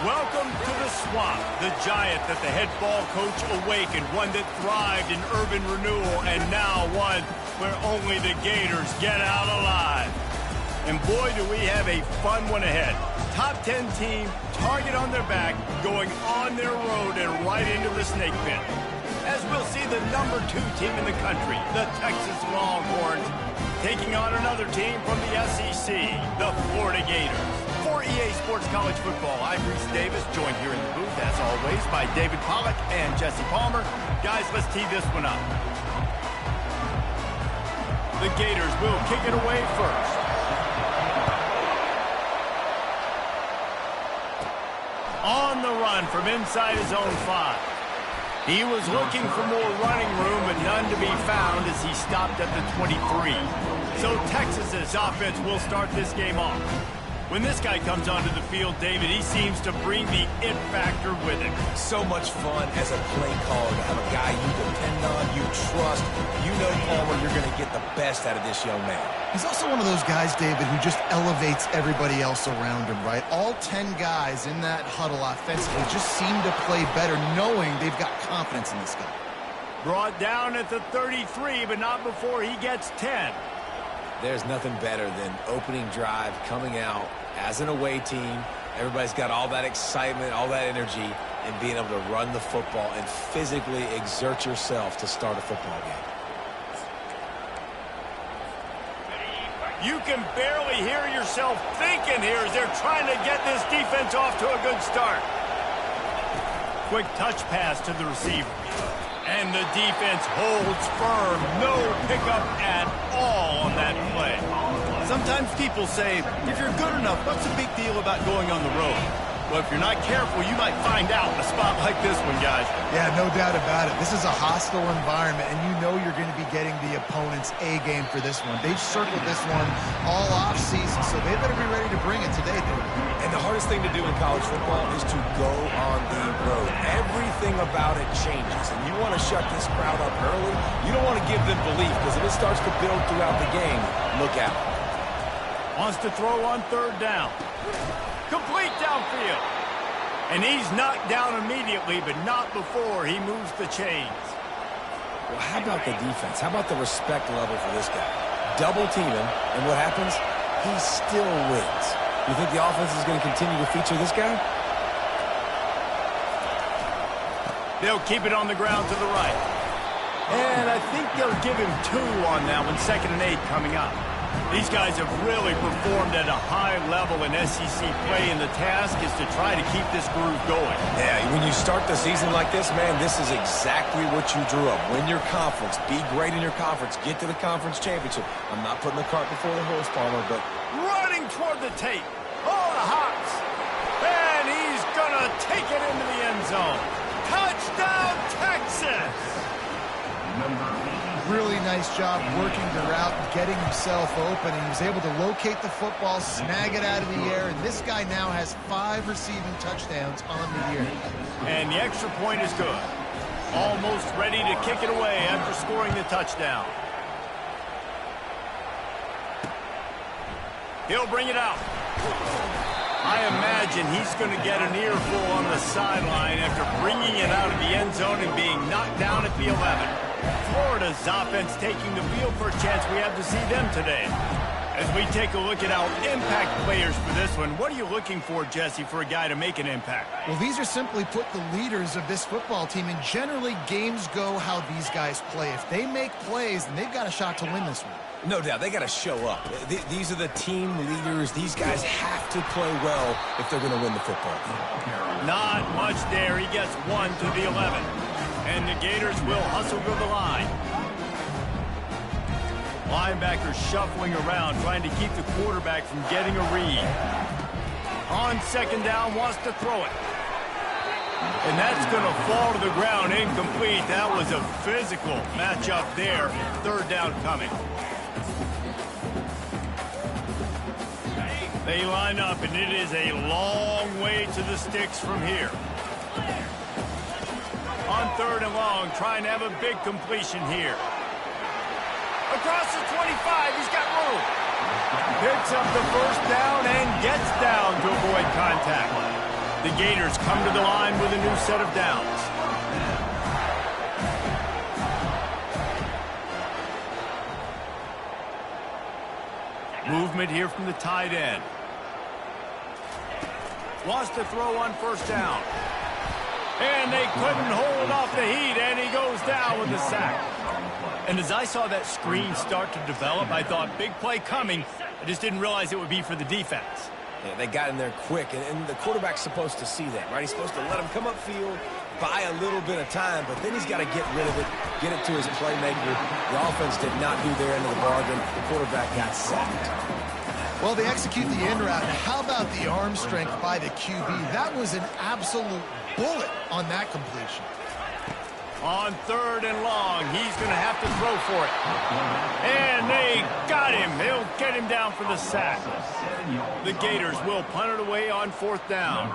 Welcome to the Swamp, the giant that the head ball coach awakened, one that thrived in urban renewal, and now one where only the Gators get out alive. And boy, do we have a fun one ahead. Top 10 team, target on their back, going on their road and right into the snake pit. As we'll see the number 2 team in the country, the Texas Longhorns, taking on another team from the SEC, the Florida Gators. For EA Sports College Football, I'm Reese Davis, joined here in the booth, as always, by David Pollack and Jesse Palmer. Guys, let's tee this one up. The Gators will kick it away first. On the run from inside his own 5. He was looking for more running room, but none to be found as he stopped at the 23. So Texas's offense will start this game off. When this guy comes onto the field, David, he seems to bring the it factor with him. So much fun as a play caller to have a guy you depend on, you trust. You know, Palmer, you're going to get the best out of this young man. He's also one of those guys, David, who just elevates everybody else around him, right? All 10 guys in that huddle offensively just seem to play better knowing they've got confidence in this guy. Brought down at the 33, but not before he gets 10. There's nothing better than opening drive, coming out as an away team. Everybody's got all that excitement, all that energy, and being able to run the football and physically exert yourself to start a football game. You can barely hear yourself thinking here as they're trying to get this defense off to a good start. Quick touch pass to the receiver. And the defense holds firm. No pickup at all on that play. Sometimes people say, if you're good enough, what's the big deal about going on the road? Well, if you're not careful, you might find out in a spot like this one, guys. Yeah, no doubt about it. This is a hostile environment, and you know you're going to be getting the opponent's A game for this one. They've circled this one all offseason, so they better be ready to bring it today, dude. And the hardest thing to do in college football is to go on the road. Everything about it changes, and you want to shut this crowd up early. You don't want to give them belief, because if it starts to build throughout the game, look out. Wants to throw on 3rd down. Complete downfield. And he's knocked down immediately, but not before he moves the chains. Well, how about the defense? How about the respect level for this guy? Double team him, and what happens? He still wins. You think the offense is going to continue to feature this guy? They'll keep it on the ground to the right. And I think they'll give him 2 on that one, 2nd and 8 coming up. These guys have really performed at a high level in SEC play, and the task is to try to keep this groove going. Yeah, when you start the season like this, man, this is exactly what you drew up. Win your conference, be great in your conference, get to the conference championship. I'm not putting the cart before the horse, Palmer, but... Running toward the tape. Oh, the hops. And he's going to take it into the end zone. Touchdown, Texas! Really nice job working the route, getting himself open, and he was able to locate the football, snag it out of the air, and this guy now has 5 receiving touchdowns on the year. And the extra point is good. Almost ready to kick it away after scoring the touchdown. He'll bring it out. I imagine he's going to get an earful on the sideline after bringing it out of the end zone and being knocked down at the 11. Florida's offense taking the field for a chance we have to see them today. As we take a look at our impact players for this one, what are you looking for, Jesse, for a guy to make an impact? Well, these are simply put the leaders of this football team, and generally games go how these guys play. If they make plays, then they've got a shot to win this one. No doubt, they got to show up. These are the team leaders. These guys have to play well if they're going to win the football game. Not much there. He gets 1 to the 11. And the Gators will hustle to the line. Linebackers shuffling around, trying to keep the quarterback from getting a read. On 2nd down, wants to throw it. And that's going to fall to the ground, incomplete. That was a physical matchup there. 3rd down coming. They line up, and it is a long way to the sticks from here. On 3rd and long, trying to have a big completion here. Across the 25, he's got room. Picks up the 1st down and gets down to avoid contact. The Gators come to the line with a new set of downs. Movement here from the tight end. Wants to throw on first down. And they couldn't hold off the heat, and he goes down with the sack. And as I saw that screen start to develop, I thought, big play coming. I just didn't realize it would be for the defense. Yeah, they got in there quick, and the quarterback's supposed to see that, right? He's supposed to let him come upfield, buy a little bit of time, but then he's got to get rid of it, get it to his playmaker. The offense did not do their end of the bargain. The quarterback got sacked. Well, they execute the in route. How about the arm strength by the QB? That was an absolute bullet on that completion. On 3rd and long, he's going to have to throw for it. And they got him. They'll get him down for the sack. The Gators will punt it away on 4th down.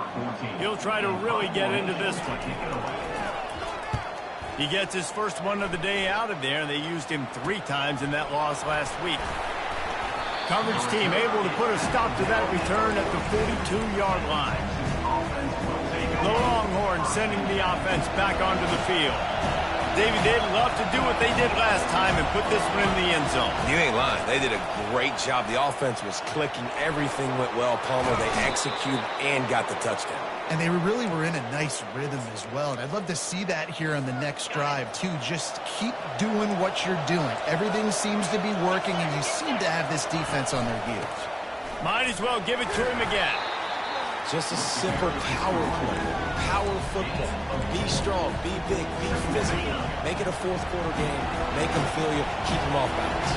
He'll try to really get into this one. He gets his first one of the day out of there. They used him 3 times in that loss last week. Coverage team able to put a stop to that return at the 42-yard line. The Longhorns sending the offense back onto the field. David, they'd love to do what they did last time and put this one in the end zone. You ain't lying. They did a great job. The offense was clicking. Everything went well. Palmer, they executed and got the touchdown. And they really were in a nice rhythm as well. And I'd love to see that here on the next drive, too. Just keep doing what you're doing. Everything seems to be working, and you seem to have this defense on their heels. Might as well give it to him again. Just a simple power play. Power football. Be strong, be big, be physical. Make it a 4th quarter game. Make them feel you. Keep them off balance.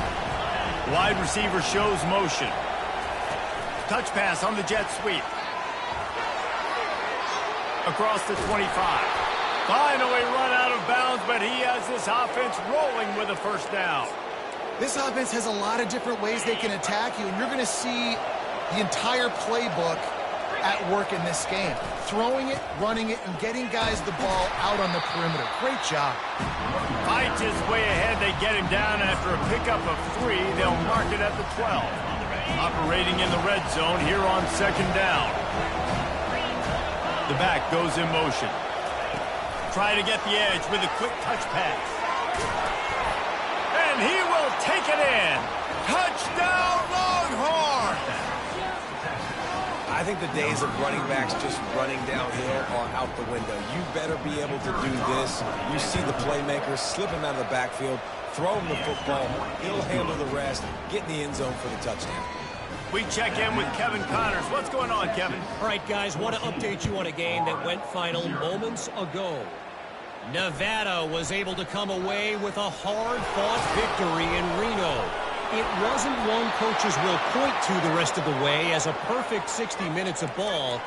Wide receiver shows motion. Touch pass on the jet sweep. Across the 25. Finally run out of bounds, but he has this offense rolling with a first down. This offense has a lot of different ways they can attack you, and you're going to see the entire playbook at work in this game. Throwing it, running it, and getting guys the ball out on the perimeter. Great job. Fights his way ahead. They get him down after a pickup of 3. They'll mark it at the 12. Operating in the red zone here on 2nd down. The back goes in motion. Try to get the edge with a quick touch pass. And he will take it in. Touchdown, Longhorns! I think the days of running backs just running downhill are out the window. You better be able to do this. You see the playmakers, slip him out of the backfield, throw him the football, he'll handle the rest, get in the end zone for the touchdown. We check in with Kevin Connors. What's going on, Kevin? All right, guys, want to update you on a game that went final moments ago. Nevada was able to come away with a hard-fought victory in Reno. It wasn't one coaches will point to the rest of the way as a perfect 60 minutes of ball,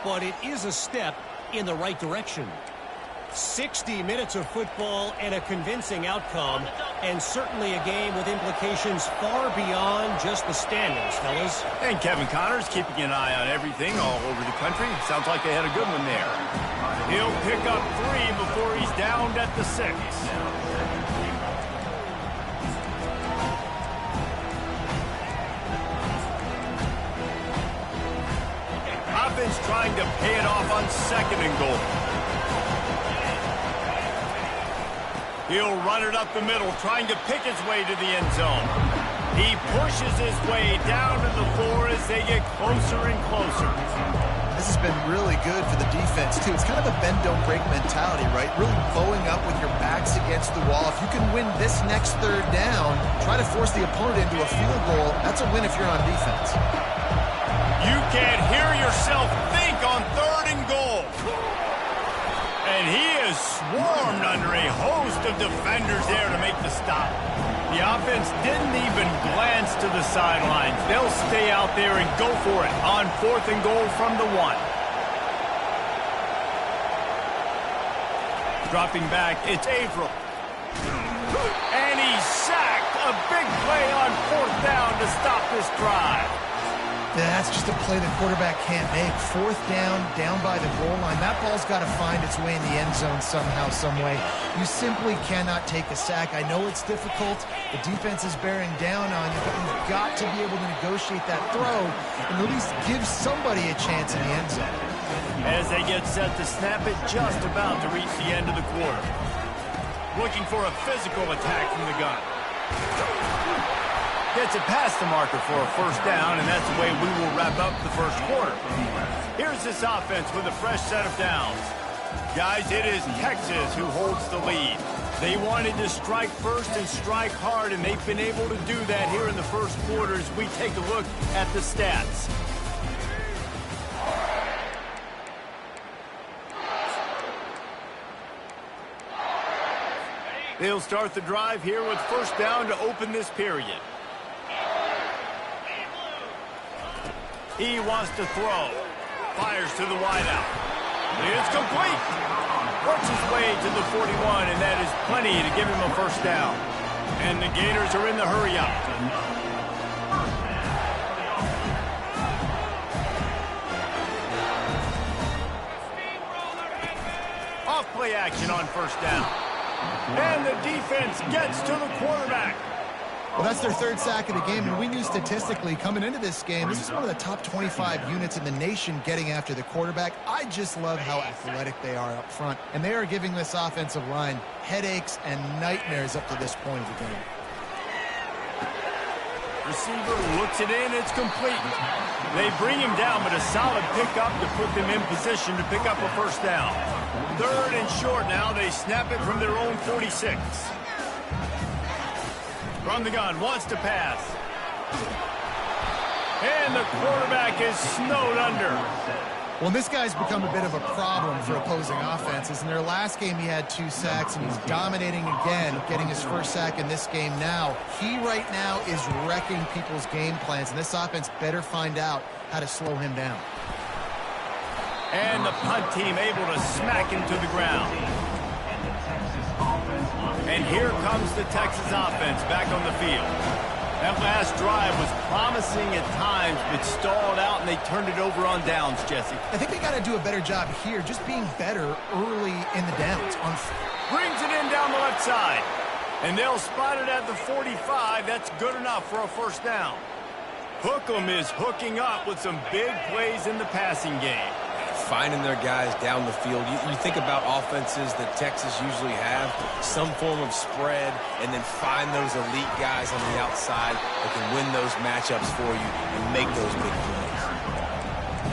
but it is a step in the right direction. 60 minutes of football and a convincing outcome, and certainly a game with implications far beyond just the standings, fellas. And Kevin Connors keeping an eye on everything all over the country. Sounds like they had a good one there. He'll pick up 3 before he's downed at the 6. Offense trying to pay it off on 2nd and goal. He'll run it up the middle, trying to pick his way to the end zone. He pushes his way down to the 4 as they get closer and closer. This has been really good for the defense, too. It's kind of a bend-don't-break mentality, right? Really bowing up with your backs against the wall. If you can win this next 3rd down, try to force the opponent into a field goal. That's a win if you're on defense. You can't hear yourself think on 3rd and goal. And he is swarmed under a host of defenders there to make the stop. The offense didn't even glance to the sidelines. They'll stay out there and go for it on 4th and goal from the 1. Dropping back, it's Averill. And he's sacked. A big play on 4th down to stop this drive. That's just a play the quarterback can't make. 4th down, down by the goal line. That ball's got to find its way in the end zone somehow, some way. You simply cannot take a sack. I know it's difficult. The defense is bearing down on you, but you've got to be able to negotiate that throw and at least give somebody a chance in the end zone. as they get set to snap it just about to reach the end of the quarter. Looking for a physical attack from the gun. Gets it past the marker for a first down, and that's the way we will wrap up the first quarter. Here's this offense with a fresh set of downs. Guys, it is Texas who holds the lead. They wanted to strike first and strike hard, and they've been able to do that here in the first quarter as we take a look at the stats. They'll start the drive here with first down to open this period. He wants to throw. Fires to the wideout. It's complete. Works his way to the 41, and that is plenty to give him a first down. And the Gators are in the hurry-up. Off-play action on first down. And the defense gets to the quarterback. Well, that's their third sack of the game, and we knew statistically coming into this game, this is one of the top 25 units in the nation getting after the quarterback. I just love how athletic they are up front, and they are giving this offensive line headaches and nightmares up to this point of the game. Receiver looks it in, it's complete. They bring him down, but a solid pickup to put them in position to pick up a first down. Third and short now, they snap it from their own 46. From the gun, wants to pass. And the quarterback is snowed under. Well, this guy's become a bit of a problem for opposing offenses. In their last game, he had 2 sacks, and he's dominating again, getting his first sack in this game now. He right now is wrecking people's game plans, and this offense better find out how to slow him down. And the punt team able to smack him to the ground. And here comes the Texas offense back on the field. That last drive was promising at times, but stalled out, and they turned it over on downs, Jesse. I think they got to do a better job here, just being better early in the downs. Brings it in down the left side. And they'll spot it at the 45. That's good enough for a first down. Hookem is hooking up with some big plays in the passing game. Finding their guys down the field. You think about offenses that Texas usually have, some form of spread, and then find those elite guys on the outside that can win those matchups for you and make those big plays.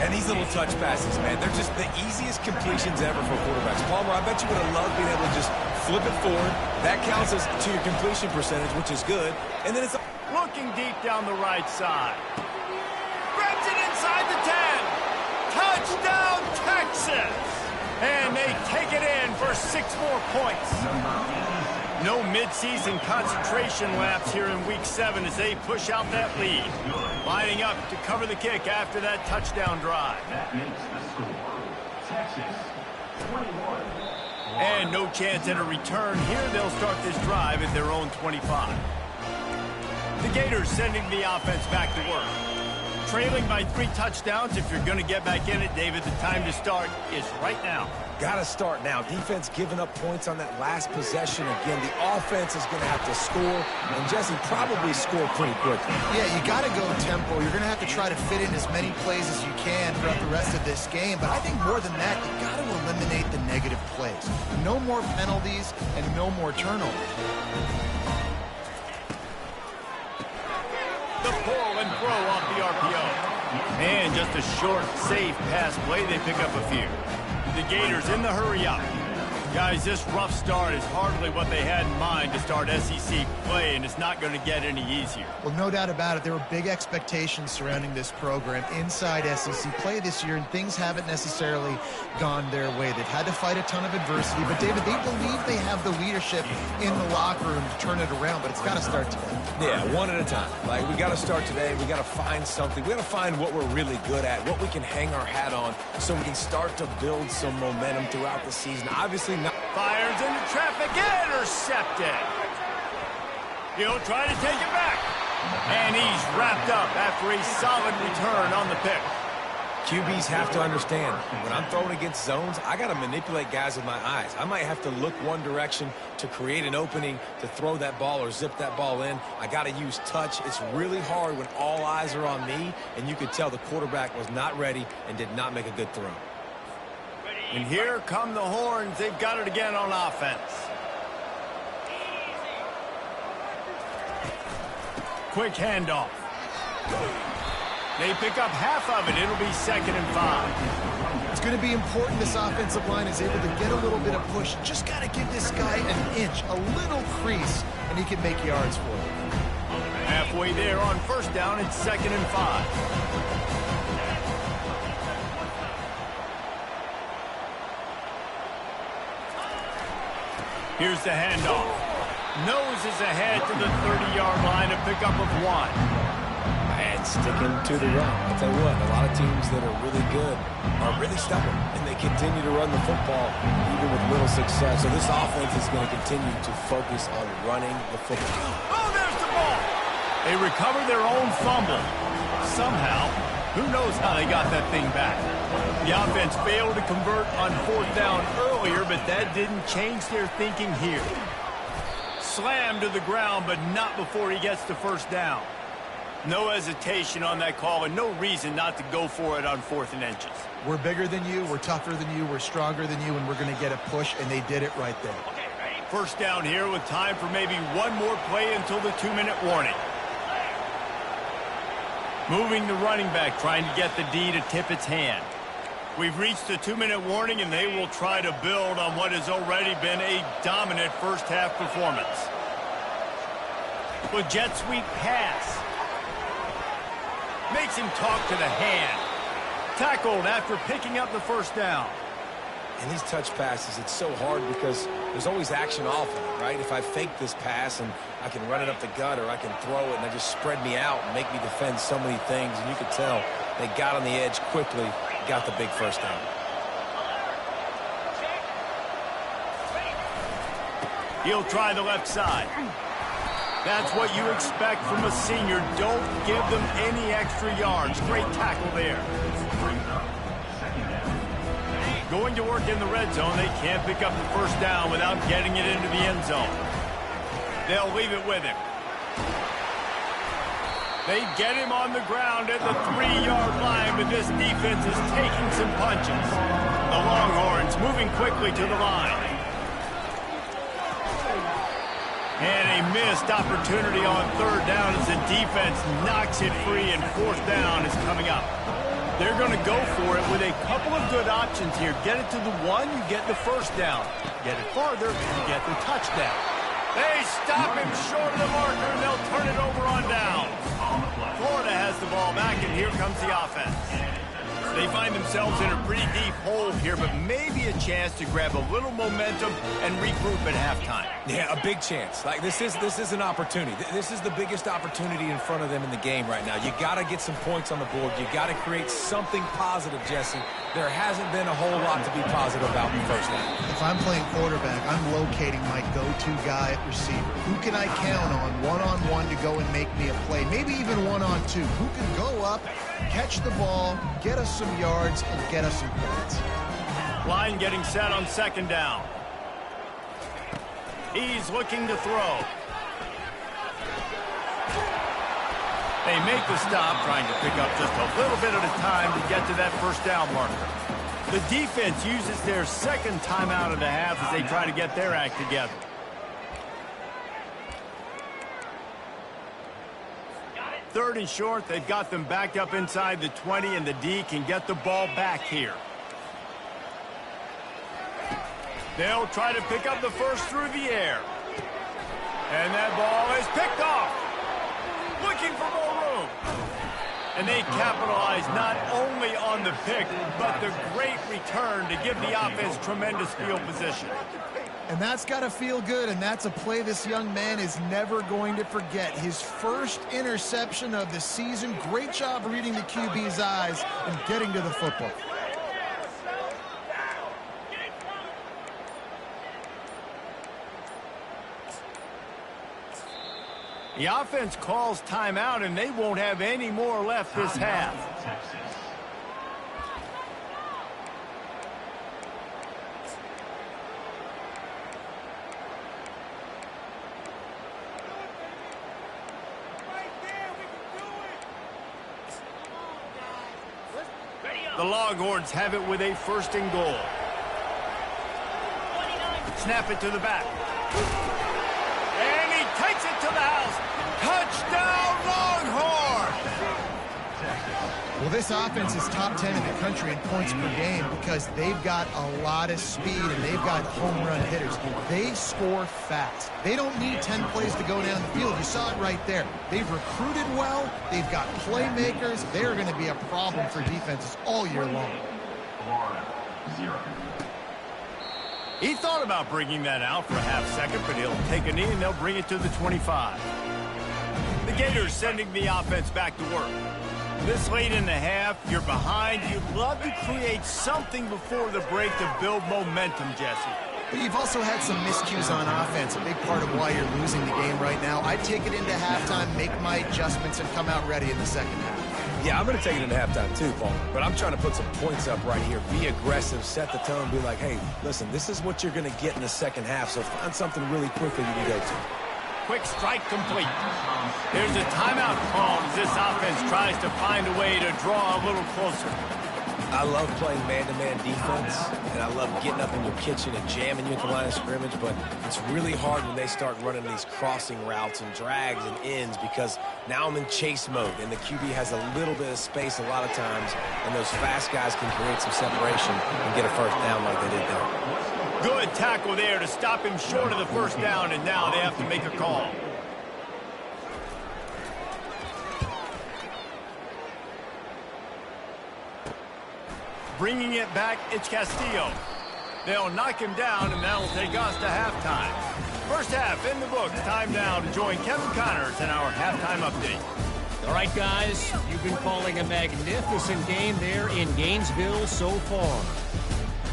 And these little touch passes, man, they're just the easiest completions ever for quarterbacks. Palmer, I bet you would have loved being able to just flip it forward. That counts as to your completion percentage, which is good. And then it's looking deep down the right side. Grabs it inside the 10. Touchdown, Texas! And they take it in for 6 more points. No midseason concentration laps here in Week 7 as they push out that lead. Lining up to cover the kick after that touchdown drive. That makes the score. Texas, 21. And no chance at a return here. They'll start this drive at their own 25. The Gators sending the offense back to work. Trailing by 3 touchdowns. If you're going to get back in it, David, the time to start is right now. got to start now. Defense giving up points on that last possession. Again, the offense is going to have to score, and Jesse probably score pretty quickly. Yeah, you got to go tempo. You're going to have to try to fit in as many plays as you can throughout the rest of this game. But I think more than that, you got to eliminate the negative plays. No more penalties and no more turnovers. The pull and throw off the RPO. And just a short, safe pass play. They pick up a few. The Gators in the hurry-up. Guys, this rough start is hardly what they had in mind to start SEC play, and it's not going to get any easier. Well, no doubt about it. There were big expectations surrounding this program inside SEC play this year, and things haven't necessarily gone their way. They've had to fight a ton of adversity, but, David, they believe they have the leadership in the locker room to turn it around, but it's got to start today. Yeah, one at a time. Like, we got to start today. We got to find something. We got to find what we're really good at, what we can hang our hat on, so we can start to build some momentum throughout the season. Obviously not. Fires into traffic, intercepted. He'll try to take it back. And he's wrapped up after a solid return on the pick. QBs have to understand, when I'm throwing against zones, I got to manipulate guys with my eyes. I might have to look one direction to create an opening to throw that ball or zip that ball in. I got to use touch. It's really hard when all eyes are on me, and you could tell the quarterback was not ready and did not make a good throw. And here come the horns. They've got it again on offense. Quick handoff. They pick up half of it. It'll be 2nd and 5. It's going to be important this offensive line is able to get a little bit of push. Just got to give this guy an inch, a little crease, and he can make yards for it. Halfway there on 1st down, it's 2nd and 5. Here's the handoff. Noses ahead to the 30-yard line, a pickup of 1. And sticking to the run. I'll tell you what, a lot of teams that are really good are really stubborn, and they continue to run the football even with little success. So this offense is going to continue to focus on running the football. Oh, there's the ball! They recover their own fumble. Somehow, who knows how they got that thing back. The offense failed to convert on 4th down earlier, but that didn't change their thinking here. Slammed to the ground, but not before he gets to 1st down. No hesitation on that call, and no reason not to go for it on 4th and inches. We're bigger than you, we're tougher than you, we're stronger than you, and we're going to get a push, and they did it right there. 1st down here with time for maybe one more play until the 2-minute warning. Moving the running back, trying to get the D to tip its hand. We've reached the 2-minute warning, and they will try to build on what has already been a dominant first-half performance. With jet sweep pass. Makes him talk to the hand. Tackled after picking up the 1st down. And these touch passes, it's so hard because there's always action off of it, right? If I fake this pass and I can run it up the gut, or I can throw it and they just spread me out and make me defend so many things. And you could tell they got on the edge quickly, got the big 1st down. He'll try the left side. That's what you expect from a senior. Don't give them any extra yards. Great tackle there. Going to work in the red zone. They can't pick up the 1st down without getting it into the end zone. They'll leave it with him. They get him on the ground at the 3-yard line, but this defense is taking some punches. The Longhorns moving quickly to the line. And a missed opportunity on 3rd down as the defense knocks it free, and 4th down is coming up. They're going to go for it with a couple of good options here. Get it to the 1, you get the 1st down. Get it farther, you get the touchdown. They stop him short of the marker, and they'll turn it over on downs. Florida has the ball back, and here comes the offense. They find themselves in a pretty deep hole here, but maybe a chance to grab a little momentum and regroup at halftime. Yeah, a big chance. Like this is an opportunity. This is the biggest opportunity in front of them in the game right now. You got to get some points on the board. You got to create something positive, Jesse. There hasn't been a whole lot to be positive about in the 1st half. If I'm playing quarterback, I'm locating my go-to guy at receiver. Who can I count on one-on-one to go and make me a play? Maybe even one-on-two. Who can go up, catch the ball, get us some yards, and get us some points? Line getting set on 2nd down. He's looking to throw. They make the stop, trying to pick up just a little bit at a time to get to that 1st down marker. The defense uses their 2nd timeout of the half as they try to get their act together. Third and short, they've got them backed up inside the 20, and the D can get the ball back here. They'll try to pick up the 1st through the air. And that ball is picked off. Looking for more room. And they capitalize not only on the pick, but the great return to give the offense tremendous field position. And that's got to feel good, and that's a play this young man is never going to forget. His 1st interception of the season. Great job reading the QB's eyes and getting to the football. The offense calls timeout, and they won't have any more left this half. The Longhorns have it with a 1st and goal. Snap it to the back. And he takes it to the house. Touchdown, Longhorns! Well, this offense is top 10 in the country in points per game because they've got a lot of speed and they've got home run hitters. They score fast. They don't need 10 plays to go down the field. You saw it right there. They've recruited well. They've got playmakers. They're going to be a problem for defenses all year long. Florida, 0. He thought about bringing that out for a half second, but he'll take a knee and they'll bring it to the 25. The Gators sending the offense back to work. This late in the half, you're behind. You'd love to create something before the break to build momentum, Jesse. But you've also had some miscues on offense, a big part of why you're losing the game right now. I'd take it into halftime, make my adjustments, and come out ready in the second half. Yeah, I'm going to take it into halftime too, Paul. But I'm trying to put some points up right here. Be aggressive, set the tone, be like, hey, listen, this is what you're going to get in the second half, so find something really quickly you can go to. Quick strike complete. There's a timeout call as this offense tries to find a way to draw a little closer. I love playing man-to-man defense, and I love getting up in your kitchen and jamming you at the line of scrimmage, but it's really hard when they start running these crossing routes and drags and ends because now I'm in chase mode, and the QB has a little bit of space a lot of times, and those fast guys can create some separation and get a first down like they did there. Good tackle there to stop him short of the first down, and now they have to make a call. Bringing it back, it's Castillo. They'll knock him down, and that'll take us to halftime. First half in the books. Time now to join Kevin Connors in our halftime update. All right, guys, you've been calling a magnificent game there in Gainesville so far.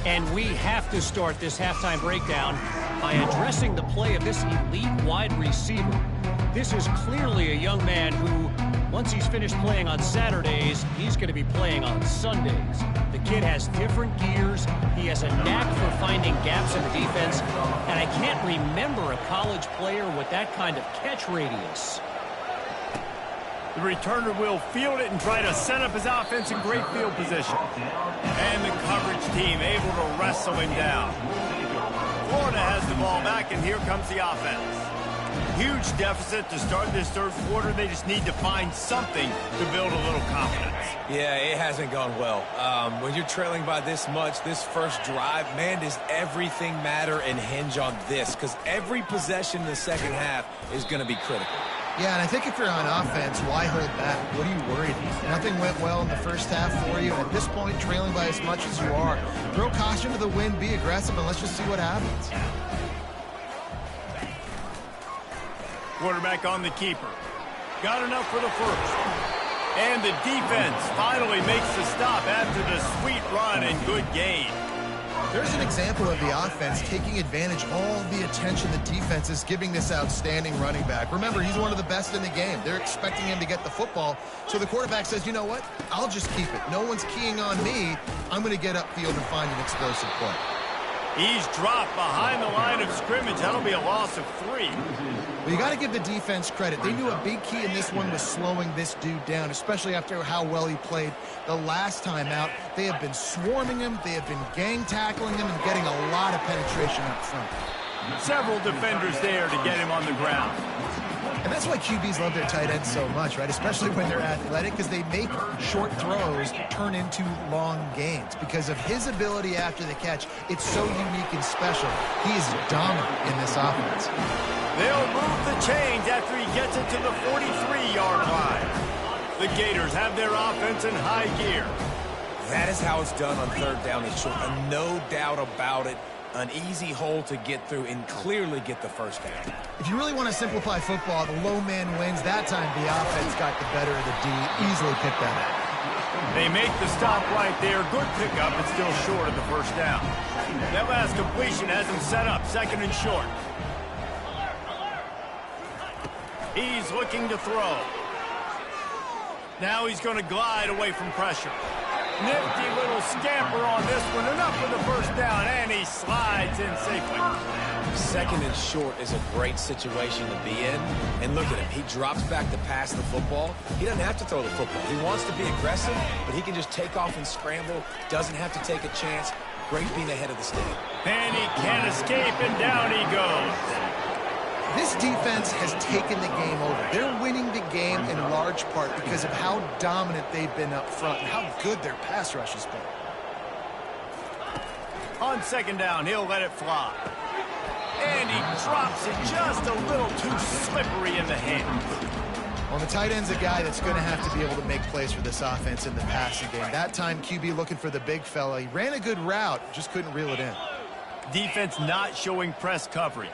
And we have to start this halftime breakdown by addressing the play of this elite wide receiver. This is clearly a young man who, once he's finished playing on Saturdays, he's going to be playing on Sundays. The kid has different gears. He has a knack for finding gaps in the defense. And I can't remember a college player with that kind of catch radius. The returner will field it and try to set up his offense in great field position. And the coverage team able to wrestle him down. Florida has the ball back, and here comes the offense. Huge deficit to start this third quarter. They just need to find something to build a little confidence. Yeah, it hasn't gone well. When you're trailing by this much, this first drive, man, does everything matter and hinge on this? Because every possession in the second half is going to be critical. Yeah, and I think if you're on offense, why hold back? What are you worried about? Nothing went well in the first half for you. At this point, trailing by as much as you are, throw caution to the wind, be aggressive, and let's just see what happens. Quarterback on the keeper. Got enough for the first. And the defense finally makes the stop after the sweet run and good gain. There's an example of the offense taking advantage of all the attention the defense is giving this outstanding running back. Remember, he's one of the best in the game. They're expecting him to get the football. So the quarterback says, you know what? I'll just keep it. No one's keying on me. I'm going to get upfield and find an explosive play. He's dropped behind the line of scrimmage. That'll be a loss of 3. Well, you got to give the defense credit. They knew a big key in this one was slowing this dude down, especially after how well he played the last time out. They have been swarming him. They have been gang tackling him and getting a lot of penetration up front. Several defenders there to get him on the ground. And that's why QBs love their tight ends so much, right? Especially when they're athletic, because they make short throws turn into long gains. Because of his ability after the catch, it's so unique and special. He is dominant in this offense. They'll move the chains after he gets it to the 43-yard line. The Gators have their offense in high gear. That is how it's done on third down and short. No doubt about it. An easy hole to get through and clearly get the first down. If you really want to simplify football, the low man wins. That time the offense got the better of the D. Easily picked that up. They make the stop right there. Good pickup, but still short of the first down. That last completion has him set up, second and short. He's looking to throw. Now he's going to glide away from pressure. Nifty little scamper on this one. Enough for the first down, and he slides in safely. Second and short is a great situation to be in. And look at him. He drops back to pass the football. He doesn't have to throw the football. He wants to be aggressive, but he can just take off and scramble. Doesn't have to take a chance. Great being ahead of the stick. And he can't escape, and down he goes. This defense has taken the game over. They're winning the game in large part because of how dominant they've been up front and how good their pass rush has been. On second down, he'll let it fly. And he drops it just a little too slippery in the hands. Well, the tight end's a guy that's going to have to be able to make plays for this offense in the passing game. That time, QB looking for the big fella. He ran a good route, just couldn't reel it in. Defense not showing press coverage.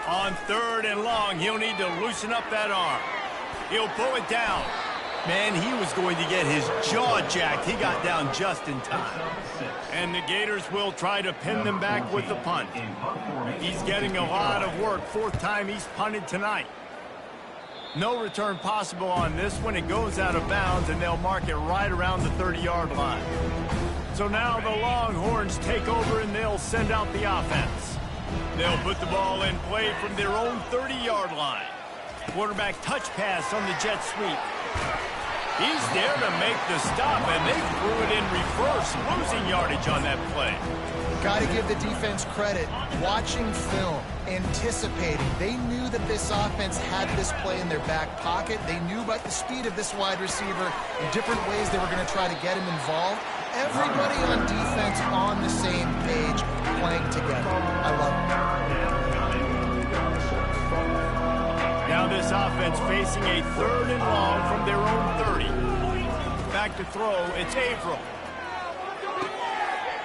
On third and long, he'll need to loosen up that arm. He'll pull it down. Man, he was going to get his jaw jacked. He got down just in time. And the Gators will try to pin them back with the punt. He's getting a lot of work. Fourth time he's punted tonight. No return possible on this one. It goes out of bounds, and they'll mark it right around the 30-yard line. So now the Longhorns take over, and they'll send out the offense. They'll put the ball in play from their own 30-yard line. Quarterback touch pass on the jet sweep. He's there to make the stop, and they threw it in reverse, losing yardage on that play. Got to give the defense credit. Watching film, anticipating. They knew that this offense had this play in their back pocket. They knew about the speed of this wide receiver and different ways they were going to try to get him involved. Everybody on defense on the same page, playing together. I love it. Now this offense facing a third and long from their own 30. Back to throw, it's Averill.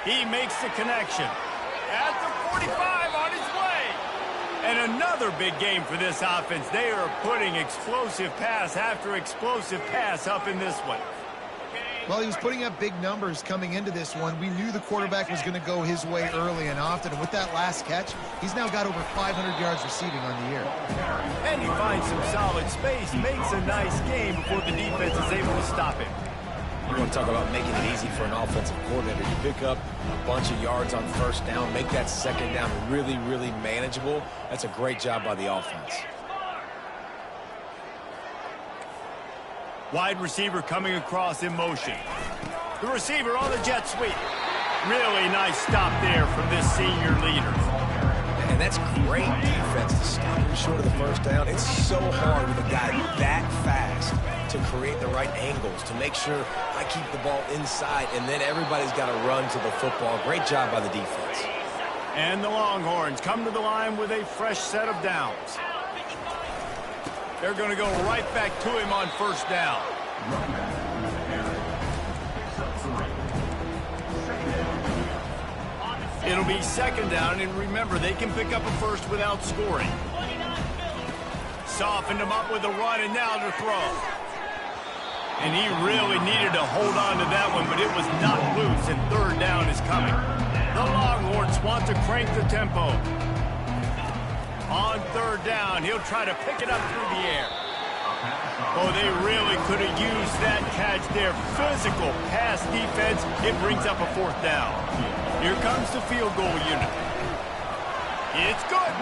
He makes the connection. At the 45 on his way. And another big game for this offense. They are putting explosive pass after explosive pass up in this one. Well, he was putting up big numbers coming into this one. We knew the quarterback was going to go his way early and often. And with that last catch, he's now got over 500 yards receiving on the year. And he finds some solid space, makes a nice game before the defense is able to stop him. You want to talk about making it easy for an offensive coordinator. You pick up a bunch of yards on first down, make that second down really, really manageable. That's a great job by the offense. Wide receiver coming across in motion. The receiver on the jet sweep. Really nice stop there from this senior leader. And that's great defense to stop him short of the first down. It's so hard with a guy that fast to create the right angles, to make sure I keep the ball inside, and then everybody's got to run to the football. Great job by the defense. And the Longhorns come to the line with a fresh set of downs. They're going to go right back to him on first down. It'll be second down, and remember, they can pick up a first without scoring. Softened him up with a run, and now to throw. And he really needed to hold on to that one, but it was not loose, and third down is coming. The Longhorns want to crank the tempo. On third down, he'll try to pick it up through the air. Oh, they really could have used that catch there. Physical pass defense. It brings up a fourth down. Here comes the field goal unit. It's good.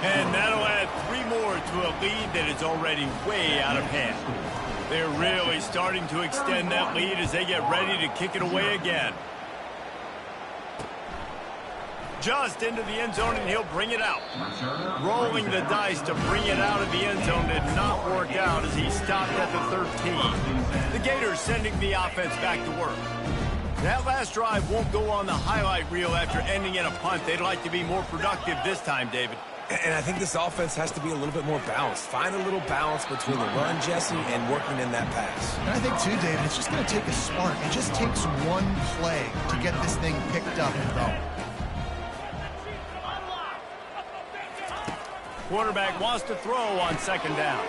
And that'll add 3 more to a lead that is already way out of hand. They're really starting to extend that lead as they get ready to kick it away again. Just into the end zone, and he'll bring it out. Rolling the dice to bring it out of the end zone did not work out as he stopped at the 13. The Gators sending the offense back to work. That last drive won't go on the highlight reel after ending in a punt. They'd like to be more productive this time, David. And I think this offense has to be a little bit more balanced. Find a little balance between the run, Jesse, and working in that pass. And I think, too, David, it's just going to take a spark. It just takes one play to get this thing picked up and going. Quarterback wants to throw on second down.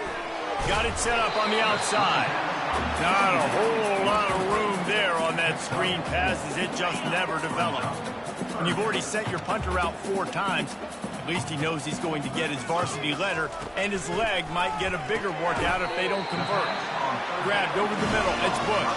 Got it set up on the outside. Not a whole lot of room there on that screen pass as it just never developed. When you've already set your punter out 4 times, at least he knows he's going to get his varsity letter, and his leg might get a bigger workout if they don't convert. Grabbed over the middle. It's Bush.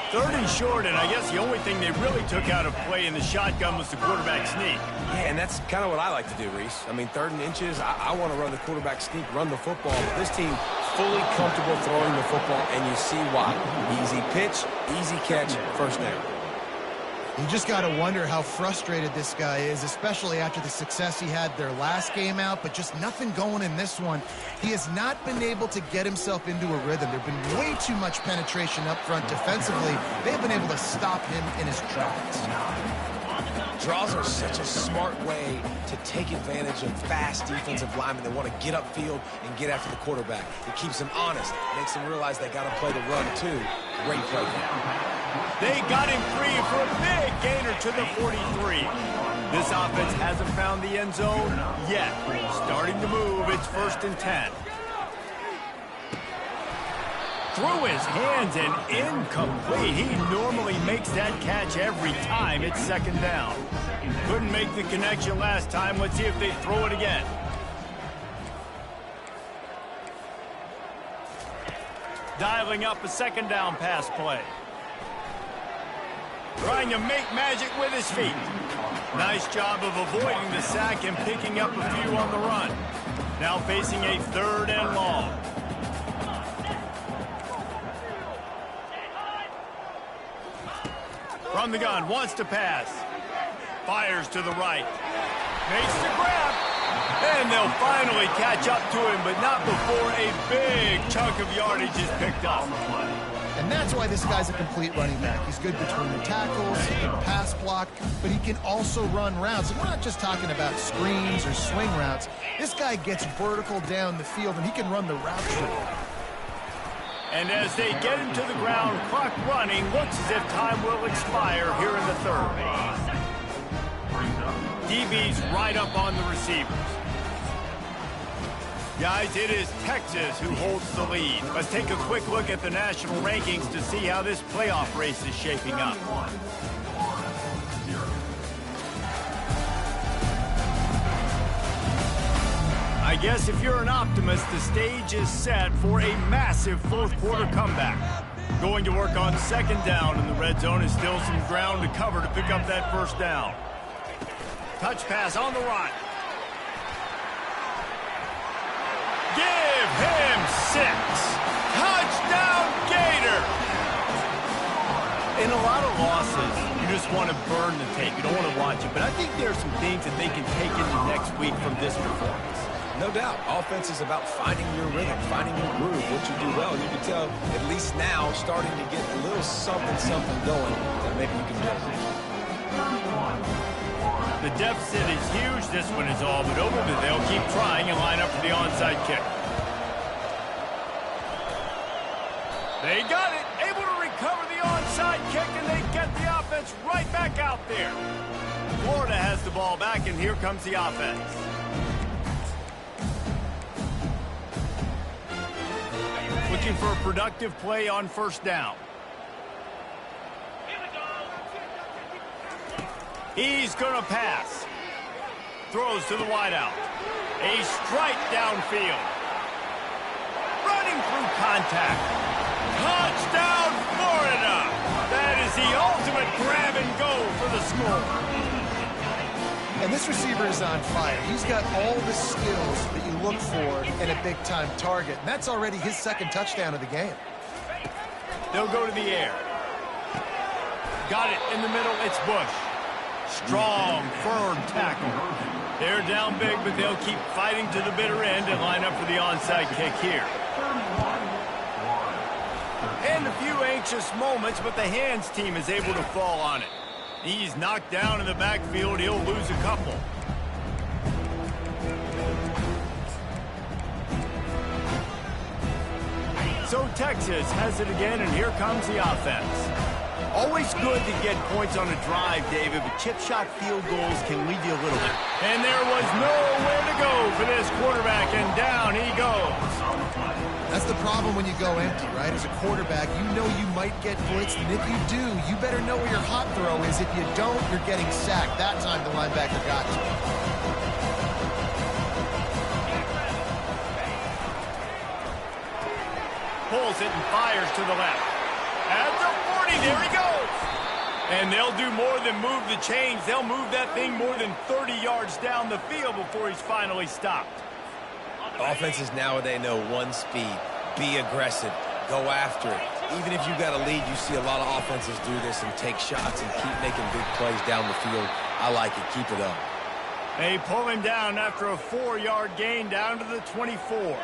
Third and short, and I guess the only thing they really took out of play in the shotgun was the quarterback sneak. Yeah, and that's kind of what I like to do, Reese. I mean, 3rd and inches, I want to run the quarterback sneak, run the football. But this team fully comfortable throwing the football, and you see why. Easy pitch, easy catch, first down. You just got to wonder how frustrated this guy is, especially after the success he had their last game out, but just nothing going in this one. He has not been able to get himself into a rhythm. There's been way too much penetration up front defensively. They've been able to stop him in his tracks. Draws are such a smart way to take advantage of fast defensive linemen that want to get upfield and get after the quarterback. It keeps them honest, makes them realize they got to play the run too. Great play. They got him free for a big gainer to the 43. This offense hasn't found the end zone yet. Starting to move, it's 1st and 10. Through his hands and incomplete. He normally makes that catch every time. It's 2nd down. Couldn't make the connection last time. Let's see if they throw it again. Dialing up a 2nd down pass play. Trying to make magic with his feet. Nice job of avoiding the sack and picking up a few on the run. Now facing a 3rd and long. From the gun, wants to pass. Fires to the right. Makes the grab. And they'll finally catch up to him, but not before a big chunk of yardage is picked up. And that's why this guy's a complete running back. He's good between the tackles, he can pass block, but he can also run routes. And we're not just talking about screens or swing routes. This guy gets vertical down the field, and he can run the route tree. And as they get him to the ground, clock running, looks as if time will expire here in the 3rd. DB's right up on the receivers. Guys, it is Texas who holds the lead. Let's take a quick look at the national rankings to see how this playoff race is shaping up. I guess if you're an optimist, the stage is set for a massive 4th quarter comeback. Going to work on 2nd down, and the red zone is still some ground to cover to pick up that 1st down. Touch pass on the run. Give him 6. Touchdown, Gator! In a lot of losses, you just want to burn the tape. You don't want to watch it. But I think there are some things that they can take into next week from this performance. No doubt. Offense is about finding your rhythm, finding your groove, what you do well. And you can tell, at least now, starting to get a little something going that maybe you can build. The deficit is huge. This one is all but over, but they'll keep trying and line up for the onside kick. They got it. Able to recover the onside kick, and they get the offense right back out there. Florida has the ball back, and here comes the offense. Looking for a productive play on 1st down. He's going to pass. Throws to the wideout. A strike downfield. Running through contact. Touchdown, Florida! That is the ultimate grab and go for the score. And this receiver is on fire. He's got all the skills that you look for in a big-time target. And that's already his 2nd touchdown of the game. They'll go to the air. Got it in the middle. It's Bush. Strong, firm tackle. They're down big, but they'll keep fighting to the bitter end and line up for the onside kick here. And a few anxious moments, but the hands team is able to fall on it. He's knocked down in the backfield. He'll lose a couple. So Texas has it again, and here comes the offense. Always good to get points on a drive, David, but chip shot field goals can leave you a little bit. And there was nowhere to go for this quarterback, and down he goes. That's the problem when you go empty, right? As a quarterback, you know you might get blitzed, and if you do, you better know where your hot throw is. If you don't, you're getting sacked. That time the linebacker got you. Pulls it and fires to the left. At the 40, there he goes. And they'll do more than move the chains. They'll move that thing more than 30 yards down the field before he's finally stopped. Offenses nowadays know one speed. Be aggressive. Go after it. Even if you got a lead, you see a lot of offenses do this and take shots and keep making big plays down the field. I like it. Keep it up. They pull him down after a 4-yard gain down to the 24.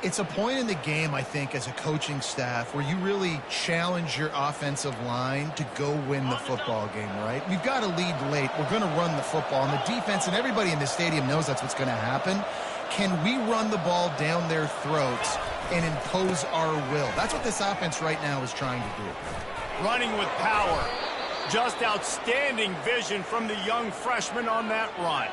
It's a point in the game, I think, as a coaching staff where you really challenge your offensive line to go win the football game, right? We've got to lead late. We're going to run the football. And the defense and everybody in the stadium knows that's what's going to happen. Can we run the ball down their throats and impose our will? That's what this offense right now is trying to do. Running with power. Just outstanding vision from the young freshman on that run.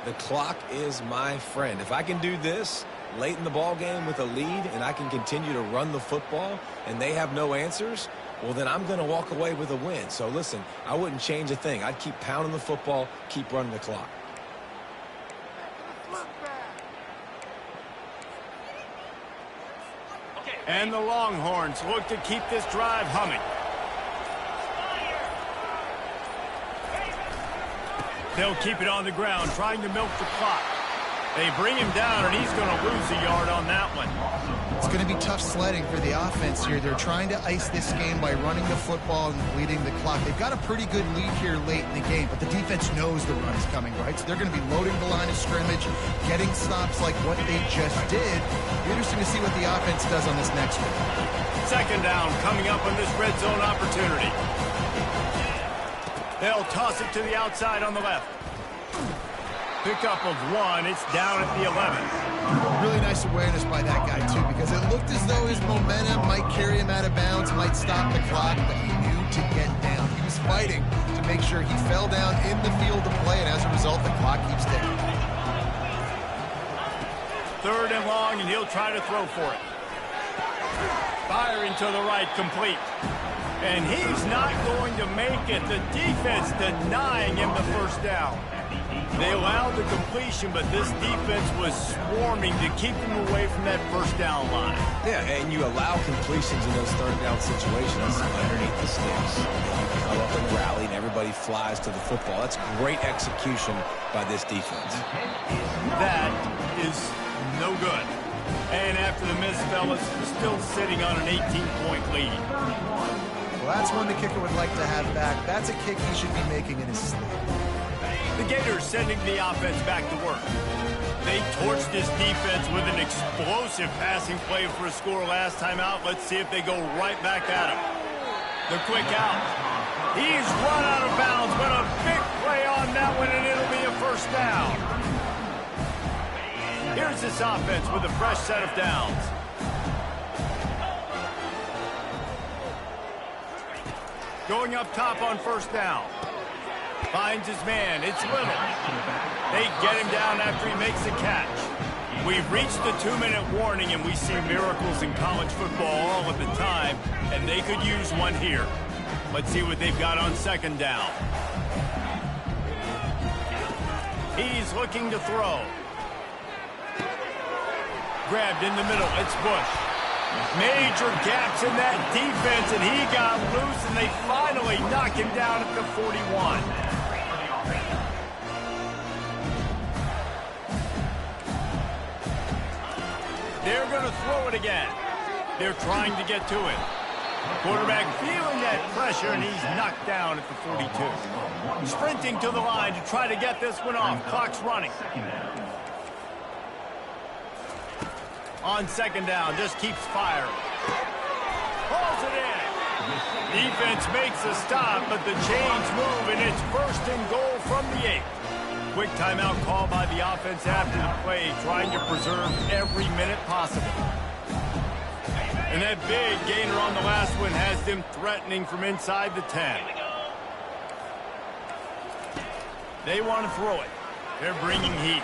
The clock is my friend. If I can do this late in the ball game with a lead and I can continue to run the football and they have no answers, well, then I'm going to walk away with a win. So, listen, I wouldn't change a thing. I'd keep pounding the football, keep running the clock. And the Longhorns look to keep this drive humming. They'll keep it on the ground, trying to milk the clock. They bring him down, and he's going to lose a yard on that one. It's going to be tough sledding for the offense here. They're trying to ice this game by running the football and bleeding the clock. They've got a pretty good lead here late in the game, but the defense knows the run is coming, right? So they're going to be loading the line of scrimmage, getting stops like what they just did. Be interesting to see what the offense does on this next one. Second down coming up on this red zone opportunity. They'll toss it to the outside on the left. Pickup of 1. It's down at the 11. Really nice awareness by that guy, too, because it looked as though his momentum might carry him out of bounds, might stop the clock, but he knew to get down. He was fighting to make sure he fell down in the field to play, and as a result, the clock keeps ticking. Third and long, and he'll try to throw for it. Firing to the right, complete. And he's not going to make it. The defense denying him the first down. They allowed the completion, but this defense was swarming to keep him away from that first down line. Yeah, and you allow completions in those third down situations underneath the sticks. You come up and rally, and everybody flies to the football. That's great execution by this defense. That is no good. And after the miss, fellas, still sitting on an 18-point lead. Well, that's one the kicker would like to have back. That's a kick he should be making in his sleep. The Gators sending the offense back to work. They torched this defense with an explosive passing play for a score last time out. Let's see if they go right back at him. The quick out. He's run out of bounds, but a big play on that one, and it'll be a first down. Here's this offense with a fresh set of downs. Going up top on first down. Finds his man. It's Little. They get him down after he makes the catch. We've reached the 2-minute warning, and we see miracles in college football all of the time, and they could use one here. Let's see what they've got on second down. He's looking to throw. Grabbed in the middle. It's Bush. Major gaps in that defense, and he got loose, and they finally knock him down at the 41. They're going to throw it again. They're trying to get to it. Quarterback feeling that pressure, and he's knocked down at the 42. Sprinting to the line to try to get this one off. Clock's running. On second down, just keeps firing. Pulls it in. Defense makes a stop, but the chains move, and it's first and goal from the 8. Quick timeout call by the offense after the play, trying to preserve every minute possible. And that big gainer on the last one has them threatening from inside the 10. They want to throw it. They're bringing heat.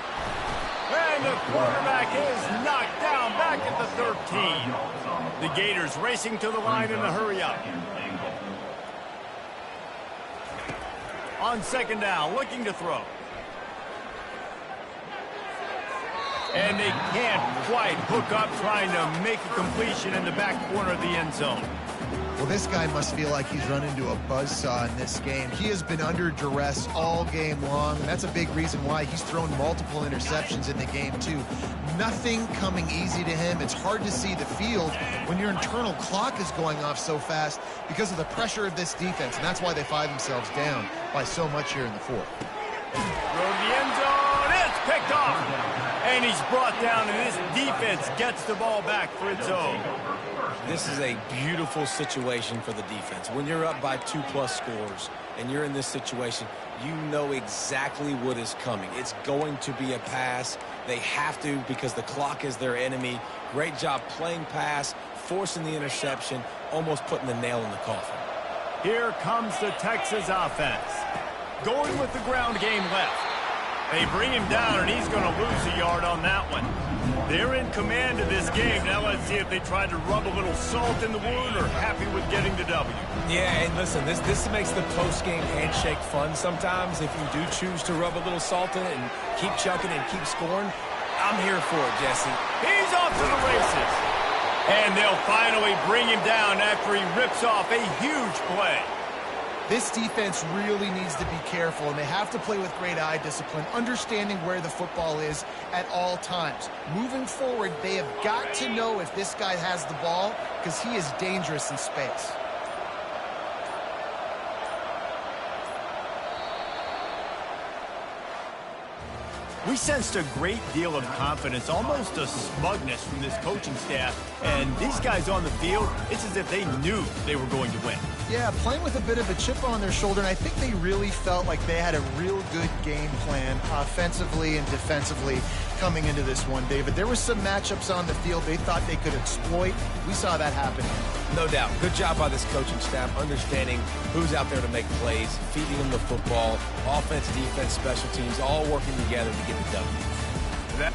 And the quarterback is knocked down back at the 13. The Gators racing to the line in a hurry up. On second down, looking to throw. And they can't quite hook up, trying to make a completion in the back corner of the end zone. Well, this guy must feel like he's run into a buzzsaw in this game. He has been under duress all game long, and that's a big reason why he's thrown multiple interceptions in the game, too. Nothing coming easy to him. It's hard to see the field when your internal clock is going off so fast because of the pressure of this defense, and that's why they find themselves down by so much here in the fourth. Throw to the end zone. It's picked off. And he's brought down, and this defense gets the ball back for its own. This is a beautiful situation for the defense. When you're up by 2+ scores and you're in this situation, you know exactly what is coming. It's going to be a pass. They have to because the clock is their enemy. Great job playing pass, forcing the interception, almost putting the nail in the coffin. Here comes the Texas offense. Going with the ground game left. They bring him down, and he's going to lose a yard on that one. They're in command of this game. Now let's see if they try to rub a little salt in the wound or happy with getting the W. Yeah, and listen, this makes the post-game handshake fun sometimes. If you do choose to rub a little salt in it and keep chucking and keep scoring, I'm here for it, Jesse. He's off to the races. And they'll finally bring him down after he rips off a huge play. This defense really needs to be careful, and they have to play with great eye discipline, understanding where the football is at all times. Moving forward, they have got to know if this guy has the ball because he is dangerous in space. We sensed a great deal of confidence, almost a smugness from this coaching staff. And these guys on the field, it's as if they knew they were going to win. Yeah, playing with a bit of a chip on their shoulder, and I think they really felt like they had a real good game plan offensively and defensively coming into this one, David. There were some matchups on the field they thought they could exploit. We saw that happen. No doubt. Good job by this coaching staff, understanding who's out there to make plays, feeding them the football, offense, defense, special teams, all working together to get the W.